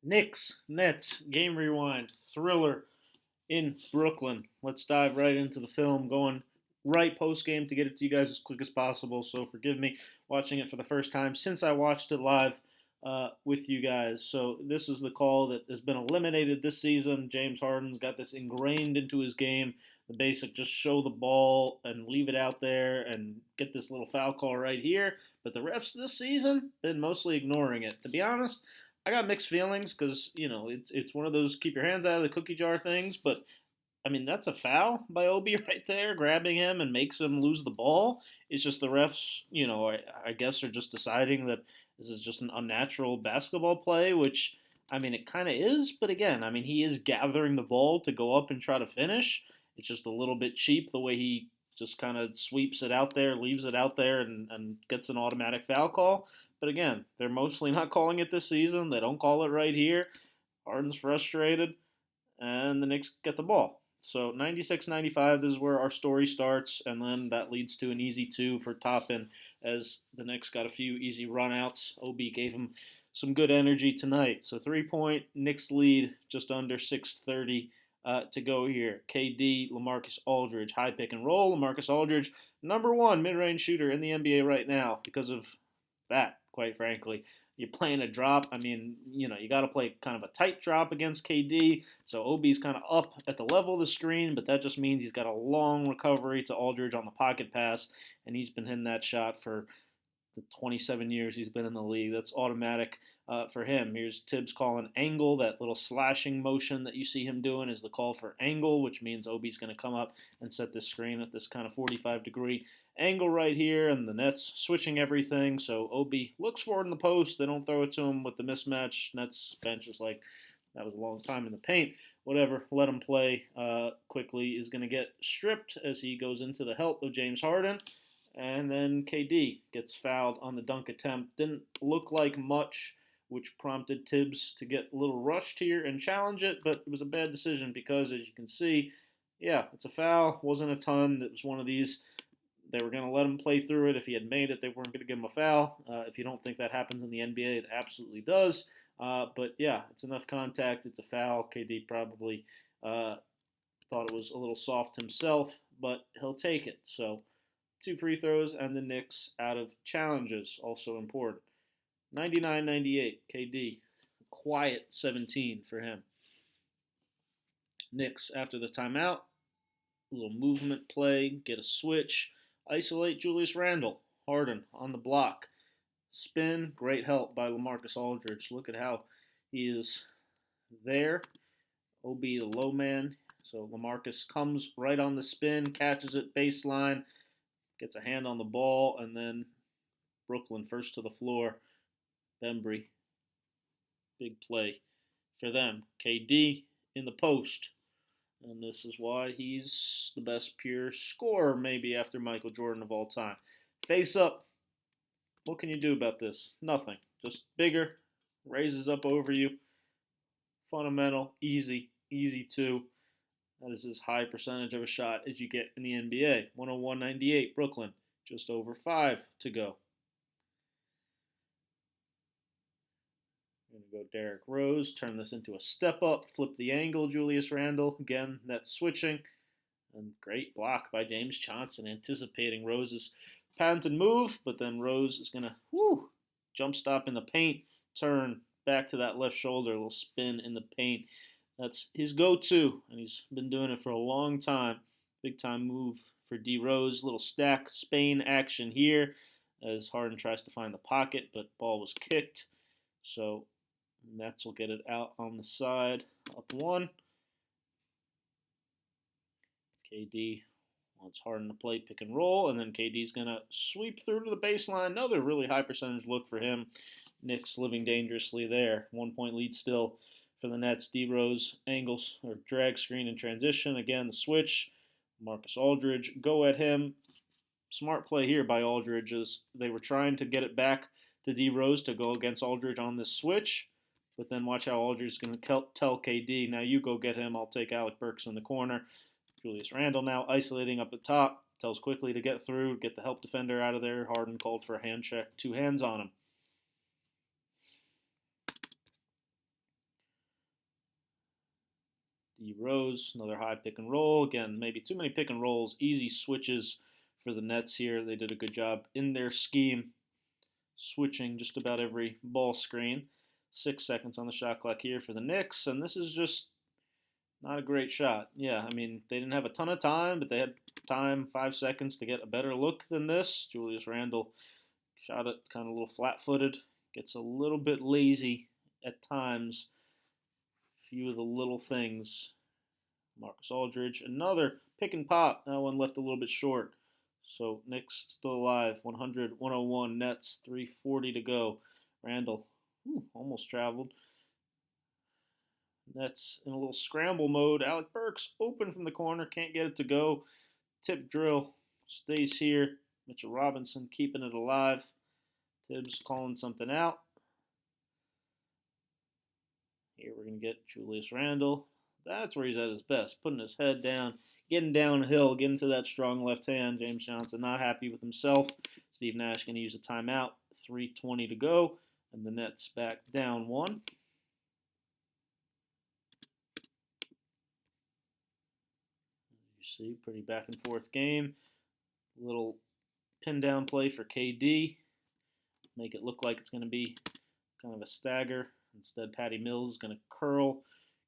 Knicks, Nets, game rewind, thriller in Brooklyn. Let's dive right into the film, going right post game to get it to you guys as quick as possible. So forgive me watching it for the first time since I watched it live with you guys. So this is the call that has been eliminated this season. James Harden's got this ingrained into his game. The basic just show the ball and leave it out there and get this little foul call right here. But the refs this season been mostly ignoring it. To be honest, I got mixed feelings because it's one of those keep your hands out of the cookie jar things. But I mean that's a foul by Obi right there, grabbing him and makes him lose the ball. It's just the refs, I guess are just deciding that this is just an unnatural basketball play, which I mean it kind of is. But again, I mean he is gathering the ball to go up and try to finish. It's just a little bit cheap the way he just kind of sweeps it out there, leaves it out there, and gets an automatic foul call. But again, they're mostly not calling it this season. They don't call it right here. Harden's frustrated, and the Knicks get the ball. So 96-95, this is where our story starts, and then that leads to an easy two for Toppin as the Knicks got a few easy runouts. Obi gave him some good energy tonight. So 3-point Knicks lead, just under 6:30 to go here. KD, LaMarcus Aldridge, high pick and roll. LaMarcus Aldridge, number one mid-range shooter in the NBA right now because of that, quite frankly. You're playing a drop. I mean, you got to play kind of a tight drop against KD. So Obi's kind of up at the level of the screen, but that just means he's got a long recovery to Aldridge on the pocket pass, and he's been hitting that shot for the 27 years he's been in the league. That's automatic for him. Here's Tibbs calling angle. That little slashing motion that you see him doing is the call for angle, which means Obi's going to come up and set this screen at this kind of 45-degree angle right here, and the Nets switching everything. So Obi looks for it in the post. They don't throw it to him with the mismatch. Nets bench is like, that was a long time in the paint. Whatever, let him play quickly. Is going to get stripped as he goes into the help of James Harden. And then KD gets fouled on the dunk attempt. Didn't look like much, which prompted Tibbs to get a little rushed here and challenge it, but it was a bad decision because, as you can see, yeah, it's a foul. Wasn't a ton. It was one of these. They were going to let him play through it. If he had made it, they weren't going to give him a foul. If you don't think that happens in the NBA, it absolutely does. But yeah, it's enough contact. It's a foul. KD probably thought it was a little soft himself, but he'll take it. So two free throws, and the Knicks out of challenges, also important. 99-98, KD. Quiet 17 for him. Knicks after the timeout. A little movement play, get a switch, isolate Julius Randle. Harden on the block. Spin, great help by LaMarcus Aldridge. Look at how he is there. OB the low man. So LaMarcus comes right on the spin, catches it baseline, gets a hand on the ball, and then Brooklyn first to the floor. Bembry, big play for them. KD in the post. And this is why he's the best pure scorer, maybe after Michael Jordan of all time. Face up. What can you do about this? Nothing. Just bigger. Raises up over you. Fundamental. Easy. Easy two. That is as high percentage of a shot as you get in the NBA. 101-98, Brooklyn. Just over 5 to go. We're going to go Derrick Rose, turn this into a step up, flip the angle, Julius Randle. Again, that's switching. And great block by James Johnson, anticipating Rose's patented move, but then Rose is going to jump stop in the paint, turn back to that left shoulder, a little spin in the paint. That's his go-to, and he's been doing it for a long time. Big time move for D Rose. Little stack Spain action here as Harden tries to find the pocket, but ball was kicked. So Nets will get it out on the side, up one. KD wants Harden to play pick and roll, and then KD's going to sweep through to the baseline. Another really high percentage look for him. Knicks living dangerously there. 1 point lead still for the Nets. D Rose angles or drag screen in transition. Again, the switch. Marcus Aldridge go at him. Smart play here by Aldridge as they were trying to get it back to D Rose to go against Aldridge on this switch. But then watch how Aldridge is going to tell KD, now you go get him. I'll take Alec Burks in the corner. Julius Randle now isolating up the top. Tells quickly to get through, get the help defender out of there. Harden called for a hand check. 2 hands on him. D Rose, another high pick and roll. Again, maybe too many pick and rolls. Easy switches for the Nets here. They did a good job in their scheme, switching just about every ball screen. 6 seconds on the shot clock here for the Knicks, and this is just not a great shot. Yeah, I mean, they didn't have a ton of time, but they had time, 5 seconds, to get a better look than this. Julius Randle shot it kind of a little flat-footed. Gets a little bit lazy at times. Few of the little things. Marcus Aldridge, another pick and pop. That one left a little bit short. So Knicks still alive. 100-101 Nets. 3:40 to go. Randle almost traveled. Nets in a little scramble mode. Alec Burks open from the corner. Can't get it to go. Tip drill. Stays here. Mitchell Robinson keeping it alive. Tibbs calling something out. Here we're going to get Julius Randle. That's where he's at his best. Putting his head down. Getting downhill. Getting to that strong left hand. James Johnson not happy with himself. Steve Nash going to use a timeout. 3:20 to go. And the Nets back down 1. You see, pretty back and forth game. Little pin down play for KD. Make it look like it's going to be kind of a stagger. Instead, Patty Mills is going to curl.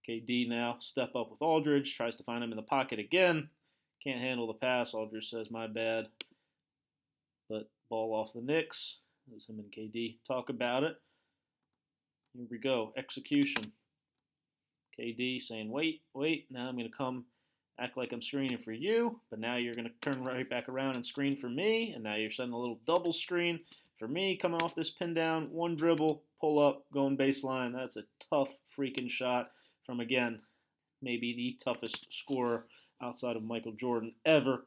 KD now step up with Aldridge. Tries to find him in the pocket again. Can't handle the pass. Aldridge says, my bad. But ball off the Knicks. As him and KD talk about it. Here we go. Execution. KD saying, wait. Now I'm going to come act like I'm screening for you. But now you're going to turn right back around and screen for me. And now you're sending a little double screen for me coming off this pin down. One dribble, pull up, going baseline. That's a tough freaking shot from, again, maybe the toughest scorer outside of Michael Jordan ever.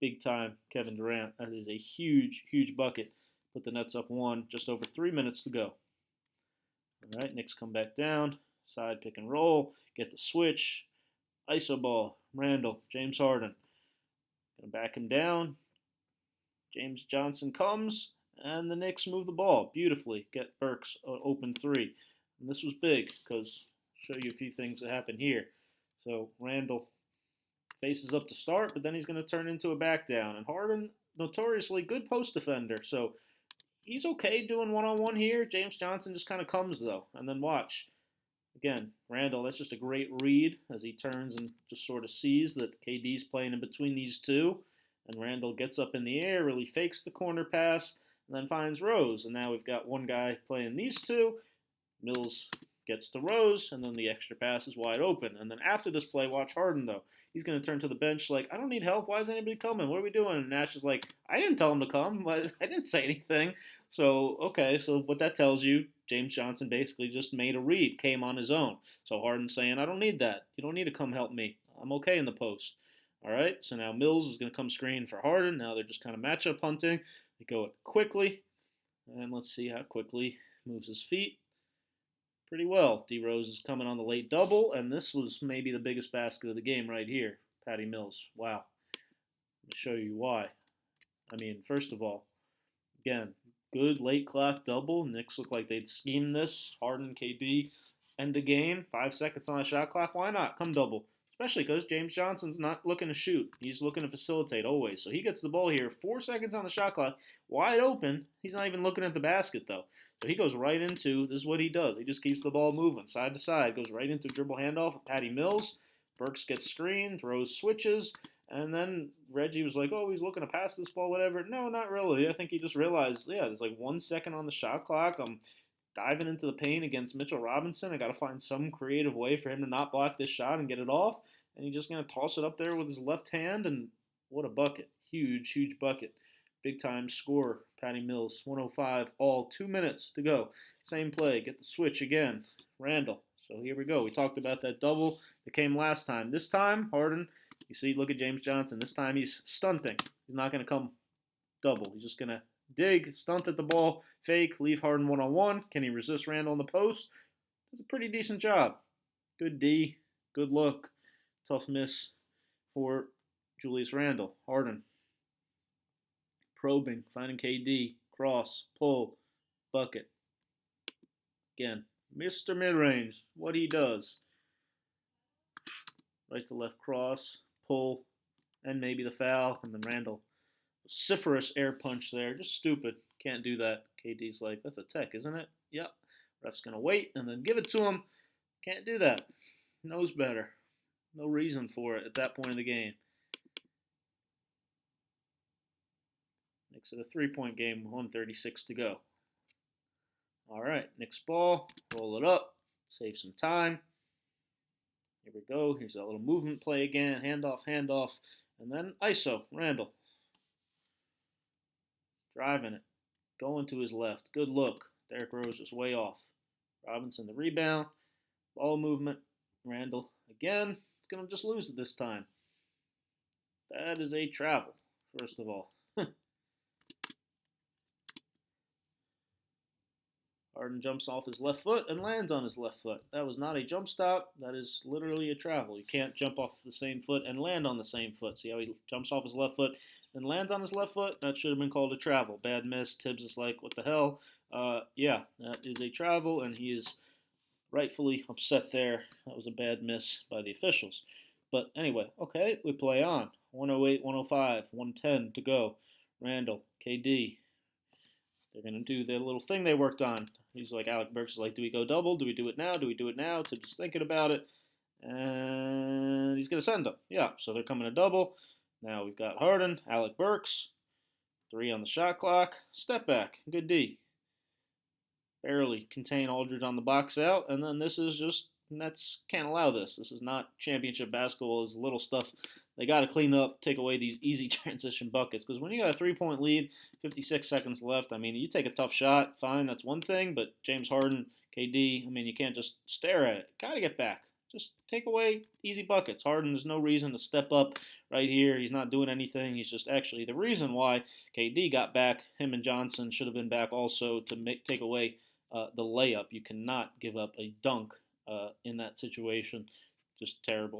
Big time Kevin Durant. That is a huge, huge bucket. Put the Nets up 1, just over 3 minutes to go. All right, Knicks come back down. Side pick and roll. Get the switch. ISO ball. Randle. James Harden. Gonna back him down. James Johnson comes. And the Knicks move the ball beautifully. Get Burks an open 3. And this was big because I'll show you a few things that happen here. So Randle faces up to start, but then he's going to turn into a back down. And Harden, notoriously good post defender. So he's okay doing one-on-one here. James Johnson just kind of comes, though. And then watch. Again, Randle, that's just a great read as he turns and just sort of sees that KD's playing in between these two. And Randle gets up in the air, really fakes the corner pass, and then finds Rose. And now we've got one guy playing these two. Mills gets to Rose, and then the extra pass is wide open. And then after this play, watch Harden, though. He's going to turn to the bench like, I don't need help. Why is anybody coming? What are we doing? And Nash is like, I didn't tell him to come. I didn't say anything. So, okay, so what that tells you, James Johnson basically just made a read, came on his own. So Harden's saying, I don't need that. You don't need to come help me. I'm okay in the post. All right, so now Mills is going to come screen for Harden. Now they're just kind of matchup hunting. They go it quickly. And let's see how quickly moves his feet. Pretty well. D Rose is coming on the late double, and this was maybe the biggest basket of the game right here. Patty Mills. Wow. Let me show you why. I mean, first of all, again, good late clock double. Knicks look like they'd schemed this. Harden, KD, end the game. 5 seconds on the shot clock. Why not? Come double. Especially because James Johnson's not looking to shoot. He's looking to facilitate always. So he gets the ball here. 4 seconds on the shot clock. Wide open. He's not even looking at the basket, though. So he goes right into, this is what he does. He just keeps the ball moving side to side. Goes right into a dribble handoff with Patty Mills. Burks gets screened. Rose switches. And then Reggie was like, oh, he's looking to pass this ball, whatever. No, not really. I think he just realized, yeah, there's like 1 second on the shot clock. I'm diving into the paint against Mitchell Robinson. I got to find some creative way for him to not block this shot and get it off. And he's just going to toss it up there with his left hand. And what a bucket. Huge, huge bucket. Big time scorer, Patty Mills. 105 all. 2 minutes to go. Same play. Get the switch again. Randle. So here we go. We talked about that double that came last time. This time, Harden, you see, look at James Johnson. This time he's stunting. He's not going to come double. He's just going to dig, stunt at the ball, fake, leave Harden one-on-one. Can he resist Randle in the post? Does a pretty decent job. Good D. Good look. Tough miss for Julius Randle. Harden. Probing, finding KD, cross, pull, bucket. Again, Mr. Midrange, what he does. right to left cross, pull, and maybe the foul, and then Randall. Vociferous air punch there, just stupid. Can't do that. KD's like, that's a tech, isn't it? Yep. Ref's gonna wait and then give it to him. Can't do that. Knows better. No reason for it at that point in the game. Makes it a 3-point game, 1:36 to go. All right, Knicks ball, roll it up, save some time. Here we go. Here's that little movement play again. Handoff, and then ISO, Randall. Driving it, going to his left. Good look. Derrick Rose is way off. Robinson the rebound. Ball movement. Randall again. He's going to just lose it this time. That is a travel, first of all. Harden jumps off his left foot and lands on his left foot. That was not a jump stop. That is literally a travel. You can't jump off the same foot and land on the same foot. See how he jumps off his left foot and lands on his left foot? That should have been called a travel. Bad miss. Tibbs is like, what the hell? Yeah, that is a travel, and he is rightfully upset there. That was a bad miss by the officials. But anyway, okay, we play on. 108, 105, 110 to go. Randall, KD. They're going to do the little thing they worked on. He's like, Alec Burks is like, do we go double? Do we do it now? Do we do it now? Tibbs is thinking about it. And he's going to send them. Yeah, so they're coming to double. Now we've got Harden, Alec Burks. 3 on the shot clock. Step back. Good D. Barely contain Aldridge on the box out. And then this is just, Nets can't allow this. This is not championship basketball. It's little stuff. They got to clean up, take away these easy transition buckets. Because when you got a 3-point lead, 56 seconds left, I mean, you take a tough shot, fine, that's one thing. But James Harden, KD, I mean, you can't just stare at it. Got to get back. Just take away easy buckets. Harden, there's no reason to step up right here. He's not doing anything. He's just actually the reason why KD got back. Him and Johnson should have been back also to take away the layup. You cannot give up a dunk in that situation. Just terrible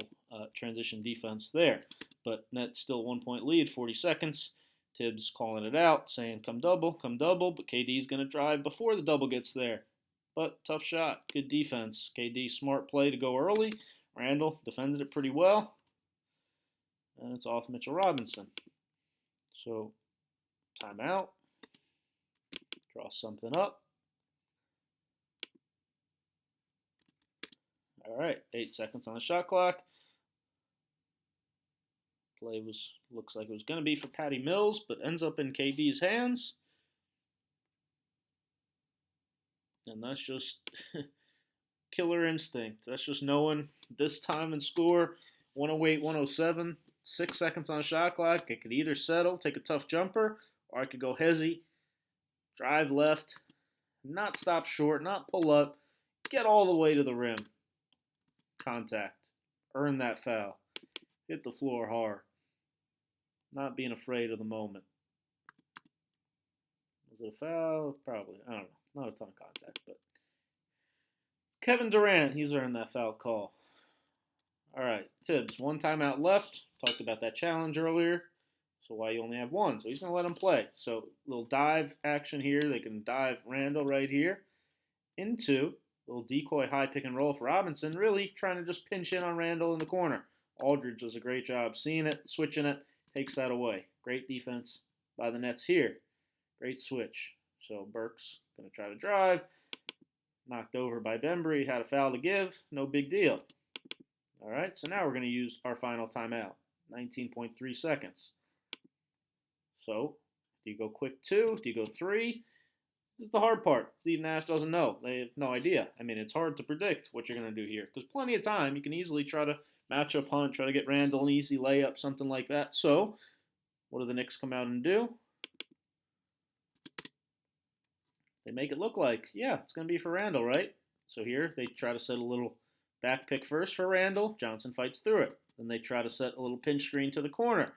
transition defense there. But Nets still 1-point lead, 40 seconds. Tibbs calling it out, saying come double. But KD's going to drive before the double gets there. But tough shot, good defense. KD smart play to go early. Randall defended it pretty well. And it's off Mitchell Robinson. So timeout. Draw something up. All right, 8 seconds on the shot clock. Play looks like it was going to be for Patty Mills, but ends up in KD's hands. And that's just killer instinct. That's just knowing this time and score, 108, 107, 6 seconds on the shot clock. I could either settle, take a tough jumper, or I could go hezzy, drive left, not stop short, not pull up, get all the way to the rim. Contact. Earn that foul. Hit the floor hard. Not being afraid of the moment. Was it a foul? Probably. I don't know. Not a ton of contact, but Kevin Durant, he's earned that foul call. All right, Tibbs, 1 timeout left. Talked about that challenge earlier. So why you only have 1? So he's going to let him play. So little dive action here. They can dive Randall right here into little decoy high pick and roll for Robinson, really trying to just pinch in on Randall in the corner. Aldridge does a great job seeing it, switching it, takes that away. Great defense by the Nets here. Great switch. So Burks going to try to drive. Knocked over by Bembry, had a foul to give. No big deal. All right, so now we're going to use our final timeout. 19.3 seconds. So, do you go quick 2? Do you go 3? This is the hard part. Steve Nash doesn't know. They have no idea. I mean, it's hard to predict what you're going to do here. Because plenty of time, you can easily try to match up hunt, try to get Randall an easy layup, something like that. So, what do the Knicks come out and do? They make it look like, yeah, it's going to be for Randall, right? So here, they try to set a little back pick first for Randall. Johnson fights through it. Then they try to set a little pinch screen to the corner.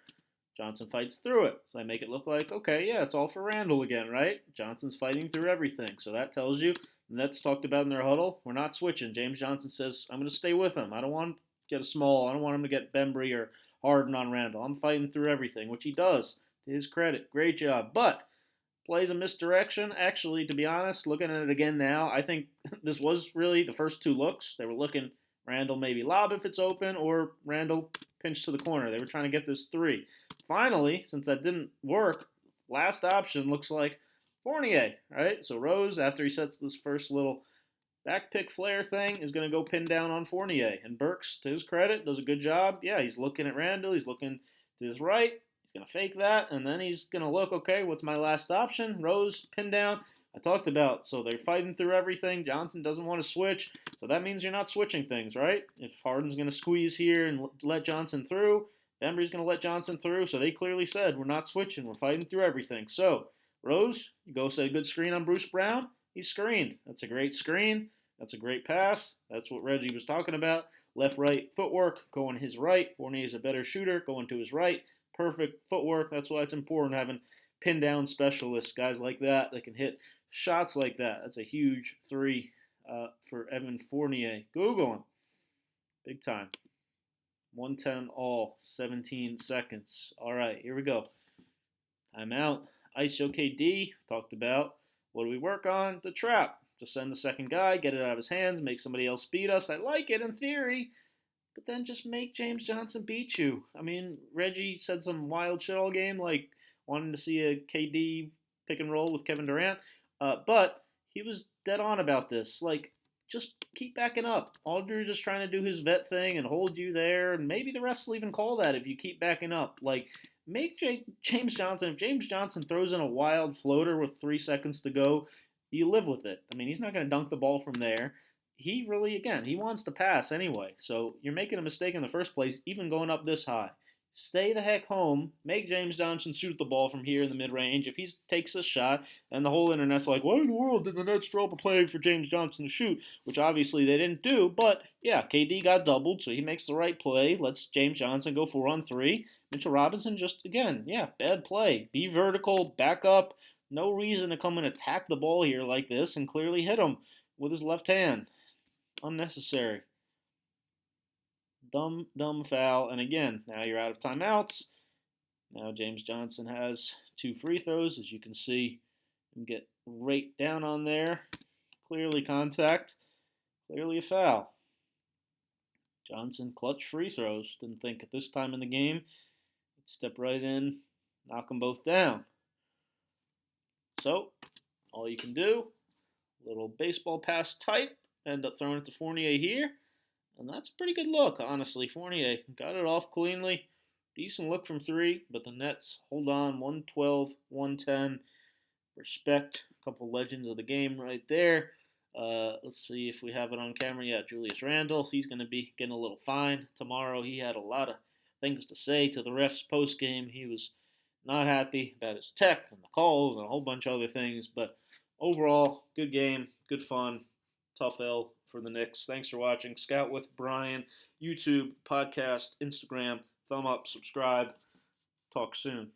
Johnson fights through it. So they make it look like, okay, yeah, it's all for Randall again, right? Johnson's fighting through everything. So that tells you, the Nets talked about in their huddle, we're not switching. James Johnson says, I'm going to stay with him. I don't want him to get a small. I don't want him to get Bembry or Harden on Randall. I'm fighting through everything, which he does, to his credit. Great job. But plays a misdirection. Actually, to be honest, looking at it again now, I think this was really the first 2 looks. They were looking Randle maybe lob if it's open, or Randle pinch to the corner. They were trying to get this 3. Finally, since that didn't work, last option looks like Fournier, right? So Rose, after he sets this first little back pick flare thing, is going to go pin down on Fournier. And Burks, to his credit, does a good job. Yeah, he's looking at Randle. He's looking to his right. He's going to fake that. And then he's going to look, okay, what's my last option? Rose, pin down. I talked about, so they're fighting through everything. Johnson doesn't want to switch. So that means you're not switching things, right? If Harden's going to squeeze here and let Johnson through, Bembry's going to let Johnson through. So they clearly said, we're not switching. We're fighting through everything. So Rose, you go set a good screen on Bruce Brown. He's screened. That's a great screen. That's a great pass. That's what Reggie was talking about. Left-right footwork, going his right. Fournier's a better shooter, going to his right. Perfect footwork. That's why it's important having pin-down specialists, guys like that can hit shots like that. That's a huge 3 for Evan Fournier. Google him. Big time. 110 all, 17 seconds. All right, here we go. Timeout. ISO KD, talked about. What do we work on? The trap. Just send the second guy, get it out of his hands, make somebody else beat us. I like it in theory, but then just make James Johnson beat you. I mean, Reggie said some wild shit all game, like wanting to see a KD pick and roll with Kevin Durant, but he was dead on about this. Like, just keep backing up. Aldridge just trying to do his vet thing and hold you there, and maybe the refs will even call that if you keep backing up. Like, make James Johnson, if James Johnson throws in a wild floater with 3 seconds to go, you live with it. I mean, he's not going to dunk the ball from there. He really, again, he wants to pass anyway. So you're making a mistake in the first place, even going up this high. Stay the heck home. Make James Johnson shoot the ball from here in the mid-range. If he takes a shot, and the whole internet's like, why in the world did the Nets drop a play for James Johnson to shoot? Which obviously they didn't do. But, yeah, KD got doubled, so he makes the right play. Lets James Johnson go 4-on-3. Mitchell Robinson just, again, yeah, bad play. Be vertical, back up. No reason to come and attack the ball here like this and clearly hit him with his left hand. Unnecessary. Dumb foul. And again, now you're out of timeouts. Now James Johnson has 2 free throws, as you can see him get right down on there. Clearly contact. Clearly a foul. Johnson clutch free throws. Didn't think at this time in the game. Step right in, knock them both down. So, all you can do, little baseball pass type, end up throwing it to Fournier here, and that's a pretty good look, honestly. Fournier got it off cleanly, decent look from 3, but the Nets hold on, 112, 110, respect, a couple legends of the game right there. Let's see if we have it on camera. Yeah, Julius Randle, he's going to be getting a little fine tomorrow. He had a lot of things to say to the refs post-game. He was not happy about his tech and the calls and a whole bunch of other things. But overall, good game, good fun, tough L for the Knicks. Thanks for watching. Scout with Bryan, YouTube, podcast, Instagram. Thumb up, subscribe. Talk soon.